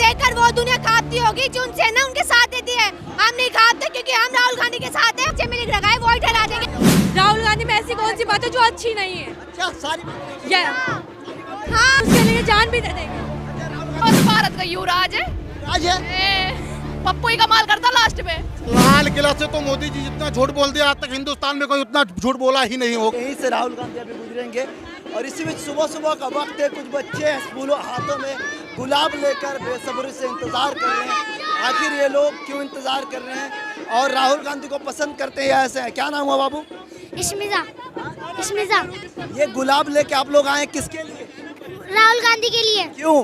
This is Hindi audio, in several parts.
देखकर वो दुनिया खाती होगी जो उनसे ना उनके साथ देती है। हम नहीं खाते क्योंकि हम राहुल गांधी के साथ हैं। अच्छे मिल रखा है वोट डला देंगे। राहुल गांधी में ऐसी कौन सी बात है जो अच्छी नहीं है? अच्छा सारी हाँ उसके लिए जान भी दे देंगे। वो तो भारत का युवराज है। राज है। पप्पू ही कमाल करता लास्ट में। लाल किला से तो मोदी जी जितना झूठ बोल दिया आज तक हिंदुस्तान में कोई उतना झूठ बोला ही नहीं होगा। यहीं से राहुल गांधी अभी गुजरेंगे और इसी बीच सुबह सुबह का वक्त है। कुछ बच्चे स्कूलों हाथों में गुलाब लेकर बेसब्री से इंतजार कर रहे हैं। आखिर ये लोग क्यों इंतजार कर रहे हैं और राहुल गांधी को पसंद करते हैं या ऐसे हैं? क्या नाम हुआ बाबू? इश्मिजा। इश्मिजा। ये गुलाब लेके आप लोग आए किसके लिए? राहुल गांधी के लिए। क्यों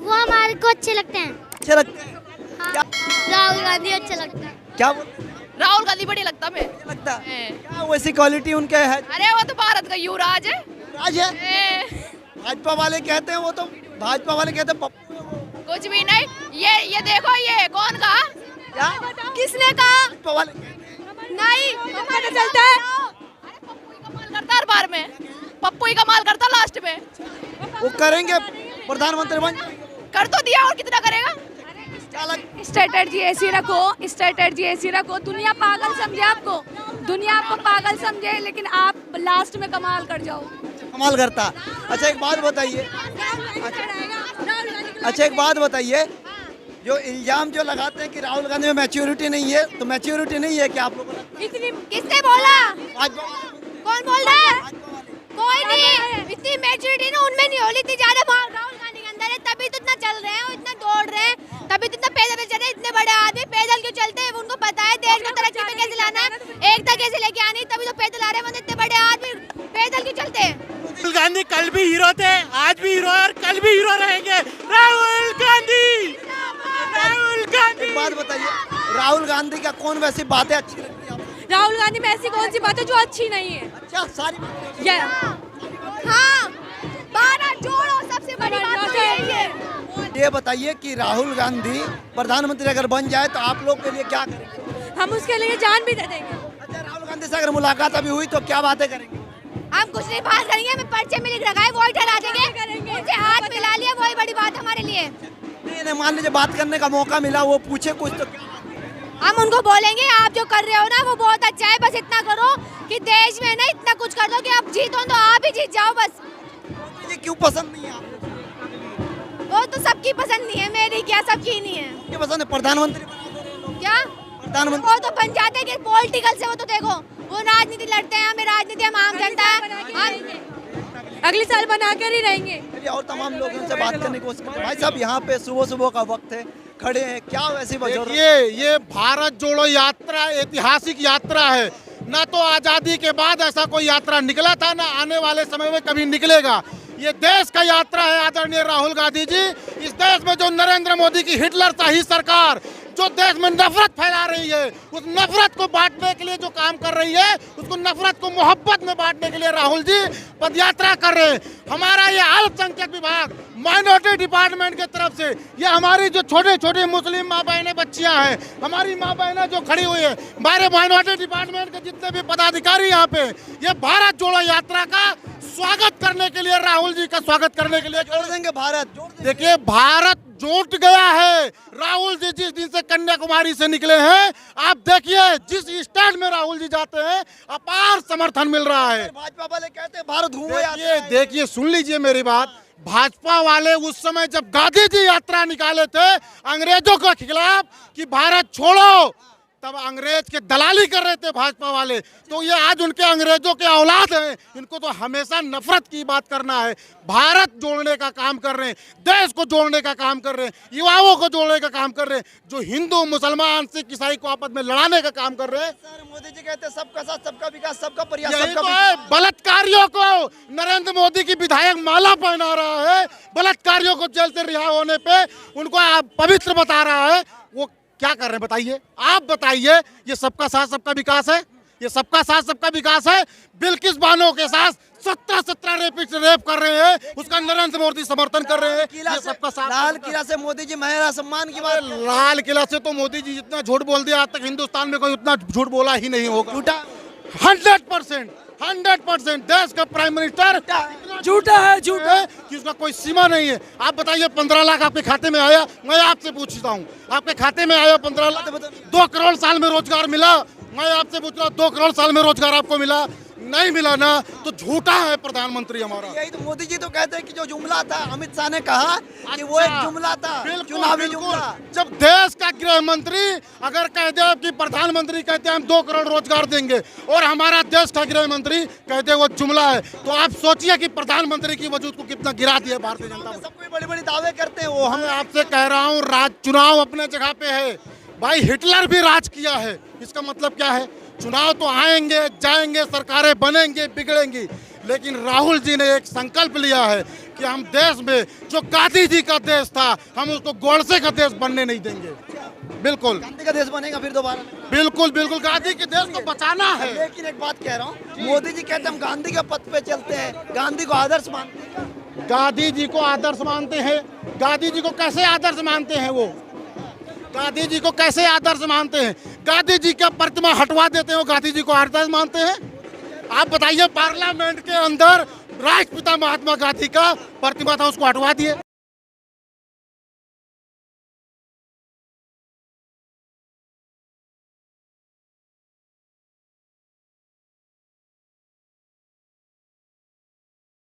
वो हमारे को अच्छे लगते हैं। अच्छे लगते हैं? क्या राहुल गांधी अच्छा लगता है। क्या राहुल गांधी बढ़िया लगता है। लगता है? क्या वैसी क्वालिटी उनके है? अरे वो तो भारत का युवराज है। राज है। भाजपा वाले कहते हैं वो तो भाजपा वाले कहते हैं पप्पू है वो। कुछ भी नहीं। ये देखो ये कौन कहा? क्या किसने कहा? भाजपा वाले नहीं पता चलता है अरे पप्पू ही कमाल करता हर बार में। पप्पू ही कमाल करता लास्ट में। वो करेंगे प्रधानमंत्री बन कर तो दिया और कितना करेगा? क्या लग स्ट्रेटेजी ऐसी रखो, स्ट्रेटेजी ऐसी रखो। दुनिया पागल समझे आपको, दुनिया आपको पागल समझे, लेकिन आप लास्ट में कमाल कर जाओ। कमाल करता। अच्छा एक बात बताइए, अच्छा एक बात बताइए, जो इल्जाम जो लगाते हैं कि राहुल गांधी में मैच्योरिटी नहीं है, तो मैच्योरिटी नहीं है क्या आप लोगों को? इतनी किसने बोला? भाजपा कौन बोल रहा है? वाले। कोई नहीं। इतनी मैच्योरिटी ना उनमें नहीं होली, इतनी ज्यादा राहुल गांधी के अंदर है, तभी तो इतना चल रहे हैं और इतना दौड़ रहे हैं, तभी तो इतना पैदल चल रहे हैं। इतने बड़े आदमी पैदल क्यों चलते हैं? उनको पता है देश को तरक्की पे कैसे लाना है, एकता कैसे लेके आनी, तभी तो पैदल आ रहे हैं। मतलब इतने बड़े आदमी पैदल क्यों चलते हैं? राहुल गांधी कल भी हीरो थे, आज भी हीरो और कल भी हीरो रहेंगे। राहुल गांधी, राहुल गांधी। एक बात बताइए, राहुल गांधी का कौन वैसी बातें अच्छी लगती है आपको? राहुल गांधी में ऐसी कौन सी बात है जो अच्छी नहीं है? अच्छा सारी हाँ 12 जोड़ो, सबसे बड़ी बात तो यही है। ये बताइए कि राहुल गांधी प्रधानमंत्री अगर बन जाए तो आप लोग के लिए क्या करेंगे? हम उसके लिए जान भी दे देंगे। अच्छा राहुल गांधी से अगर मुलाकात अभी हुई तो क्या बातें करेंगे? हम कुछ नहीं बात करेंगे, हमें पर्चे में लिख रखा है वोट डला देंगे। उनसे हाथ मिला लिया, वही बड़ी बात है हमारे लिए। नहीं मान लीजिए बात करने का मौका मिला, वो पूछे कुछ तो क्या? हम उनको बोलेंगे आप जो कर रहे हो ना वो बहुत अच्छा है, बस इतना करो कि देश में ना इतना कुछ कर दो कि आप जीतो तो आप ही जीत जाओ बस। ये क्यों पसंद नहीं है आपको? वो तो सबकी पसंद नहीं है, मेरी क्या, सबकी नहीं है। क्या पसंद है? प्रधानमंत्री बना दे रहे हैं लोग। क्या प्रधानमंत्री वो तो बन जाते हैं कि पॉलिटिकल से, वो तो देखो वो राजनीति लड़ते हैं, हमें राजनीति हम आम जनता है। अगले साल बना कर ही रहेंगे। चलिए और तमाम लोगों से बात करने की कोशिश करते हैं। भाई साहब यहाँ पे सुबह सुबह का वक्त है, खड़े हैं, क्या वैसी वजह? ये भारत जोड़ो यात्रा ऐतिहासिक यात्रा है। ना तो आजादी के बाद ऐसा कोई यात्रा निकला था, ना आने वाले समय में कभी निकलेगा। ये देश का यात्रा है आदरणीय राहुल गांधी जी। इस देश में जो नरेंद्र मोदी की हिटलर शाही सरकार जो देश में नफरत फैला रही है, उस नफरत को बांटने के लिए जो काम कर रही है, उसको नफरत को मोहब्बत में बांटने के लिए राहुल जी पदयात्रा कर रहे हैं। हमारा ये अल्पसंख्यक विभाग माइनॉरिटी डिपार्टमेंट की तरफ से ये हमारी जो छोटे छोटे मुस्लिम माँ बहनें बच्चियाँ हैं, हमारी माँ बहनें जो खड़ी हुई है, हमारे माइनॉरिटी डिपार्टमेंट के जितने भी पदाधिकारी यहाँ पे, ये भारत जोड़ो यात्रा का स्वागत करने के लिए, राहुल जी का स्वागत करने के लिए जोड़ देंगे भारत, जोड़ देंगे। देखिए भारत जुट गया है। राहुल जी जिस दिन से कन्याकुमारी से निकले हैं, आप देखिए जिस स्टेट में राहुल जी जाते हैं अपार समर्थन मिल रहा है। भाजपा वाले कहते हैं भारत घूमो। देखिए सुन लीजिए मेरी बात। भाजपा वाले उस समय जब गांधी जी यात्रा निकाले थे अंग्रेजों के खिलाफ कि भारत छोड़ो, तब अंग्रेज के दलाली कर रहे थे भाजपा वाले। तो ये आज उनके अंग्रेजों के औलाद हैं, इनको तो हमेशा नफरत की बात करना है। भारत जोड़ने का काम कर रहे हैं, देश को जोड़ने का काम कर रहे हैं, युवाओं को जोड़ने का काम कर रहे हैं। जो हिंदू मुसलमान सिख ईसाई को आपस में लड़ाने का काम कर रहे हैं। सर मोदी जी कहते हैं सबका साथ सबका विकास, सबका प्रयास, यही सबका तो है। बलात्कारियों को नरेंद्र मोदी की विधायक माला पहना रहा है, बलात्कारियों को जेल से रिहा होने पे उनको पवित्र बता रहा है। वो क्या कर रहे हैं बताइए? आप बताइए। ये सबका साथ सबका विकास है? ये सबका साथ सबका विकास है? बिल्किस बानो के साथ 17 रेपिस्ट रेप कर रहे हैं, उसका नरेंद्र मोदी समर्थन कर रहे हैं। ये सबका साथ। लाल किला से मोदी जी महिला सम्मान की बात। लाल किला से तो मोदी जी जितना झूठ बोल दिया आज तक हिंदुस्तान में कोई उतना झूठ बोला ही नहीं होगा। झूठा 100% देश का प्राइम मिनिस्टर इतना झूठा है झूठा है कि उसका कोई सीमा नहीं है। आप बताइए 15 लाख आपके खाते में आया, मैं आपसे पूछता हूँ आपके खाते में आया 15 लाख, 2 करोड़ साल में रोजगार मिला, मैं आपसे पूछ रहा हूँ 2 करोड़ साल में रोजगार आपको मिला? नहीं मिला ना, तो झूठा है प्रधानमंत्री हमारा। यही तो मोदी जी तो कहते हैं कि जो जुमला था, अमित शाह ने कहा कि वो एक जुमला था, चुनावी जुमला। जब देश का गृह मंत्री अगर कह दे कि प्रधानमंत्री कहते हैं हम 2 करोड़ रोजगार देंगे और हमारा देश का गृह मंत्री कहते हैं वो जुमला है, तो आप सोचिए कि प्रधानमंत्री की वजूद को कितना गिरा दिया भारतीय जनता पार्टी। सब कोई बड़ी बड़ी दावे करते हैं वो मैं आपसे कह रहा हूँ राज चुनाव अपने जगह पे है भाई, हिटलर भी राज किया है। इसका मतलब क्या है? चुनाव तो आएंगे जाएंगे, सरकारें बनेंगे बिगड़ेंगी, लेकिन राहुल जी ने एक संकल्प लिया है कि हम देश में जो गांधी जी का देश था हम उसको गोडसे का देश बनने नहीं देंगे। बिल्कुल गांधी का देश बनेगा फिर दोबारा। बिल्कुल बिल्कुल गांधी के देश को बचाना है। लेकिन एक बात कह रहा हूँ, मोदी जी कहते हैं हम गांधी के पथ पे चलते हैं, गांधी को आदर्श मानते हैं। गांधी जी को आदर्श मानते हैं? गांधी जी को कैसे आदर्श मानते हैं? वो गांधी जी को कैसे आदर्श मानते हैं? गांधी जी का प्रतिमा हटवा देते हो, गांधी जी को आदर्श मानते हैं? आप बताइए, पार्लियामेंट के अंदर राष्ट्रपिता महात्मा गांधी का प्रतिमा था, उसको हटवा दिए।